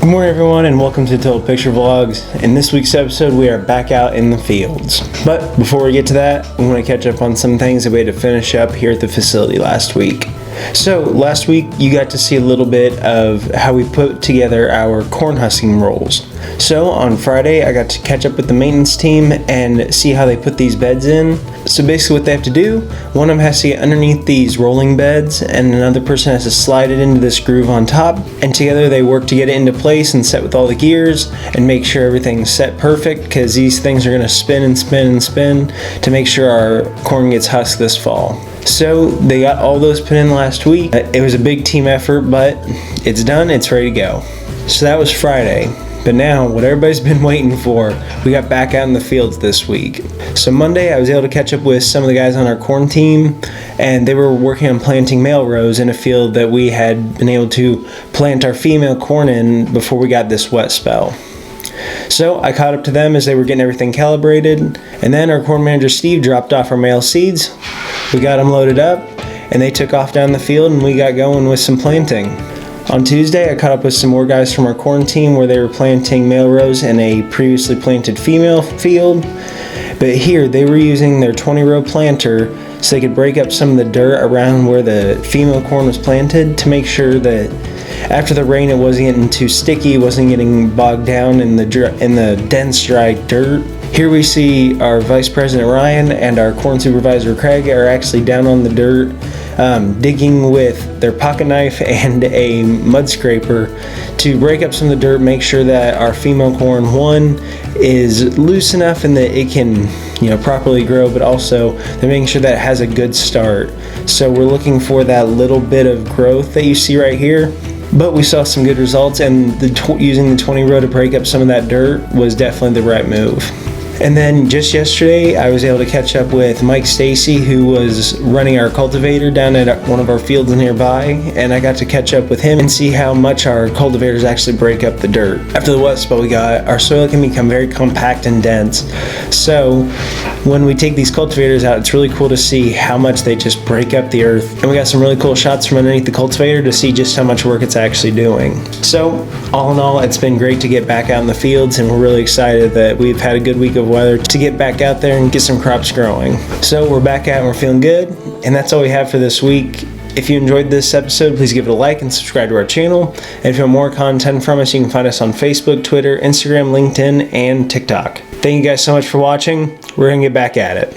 Good morning everyone and welcome to Total Picture Vlogs. In this week's episode we are back out in the fields. But before we get to that, we want to catch up on some things that we had to finish up here at the facility last week. So last week you got to see a little bit of how we put together our corn husking rolls. So on Friday I got to catch up with the maintenance team and see how they put these beds in. So basically what they have to do, one of them has to get underneath these rolling beds and another person has to slide it into this groove on top, and together they work to get it into place and set with all the gears and make sure everything's set perfect, because these things are going to spin and spin and spin to make sure our corn gets husked this fall. So they got all those put in last week. It was a big team effort, but it's done, it's ready to go. So that was Friday. But now, what everybody's been waiting for, we got back out in the fields this week. So Monday, I was able to catch up with some of the guys on our corn team, and they were working on planting male rows in a field that we had been able to plant our female corn in before we got this wet spell. So I caught up to them as they were getting everything calibrated, and then our corn manager Steve dropped off our male seeds. We got them loaded up, and they took off down the field, and we got going with some planting. On Tuesday, I caught up with some more guys from our corn team where they were planting male rows in a previously planted female field. But here, they were using their 20-row planter so they could break up some of the dirt around where the female corn was planted to make sure that after the rain it wasn't getting too sticky, wasn't getting bogged down in the dense, dry dirt. Here we see our Vice President Ryan and our corn supervisor Craig are actually down on the dirt, digging with their pocket knife and a mud scraper to break up some of the dirt, make sure that our female corn, one, is loose enough and that it can, properly grow, but also they're making sure that it has a good start. So we're looking for that little bit of growth that you see right here. But we saw some good results, and using the 20 row to break up some of that dirt was definitely the right move. And then just yesterday, I was able to catch up with Mike Stacy, who was running our cultivator down at one of our fields nearby, and I got to catch up with him and see how much our cultivators actually break up the dirt. After the wet spell we got, our soil can become very compact and dense. So when we take these cultivators out, it's really cool to see how much they just break up the earth. And we got some really cool shots from underneath the cultivator to see just how much work it's actually doing. So all in all, it's been great to get back out in the fields, and we're really excited that we've had a good week of weather to get back out there and get some crops growing. So we're back out and we're feeling good, and that's all we have for this week. If you enjoyed this episode, please give it a like and subscribe to our channel. And if you want more content from us, you can find us on Facebook, Twitter, Instagram, LinkedIn, and TikTok. Thank you guys so much for watching. We're gonna get back at it.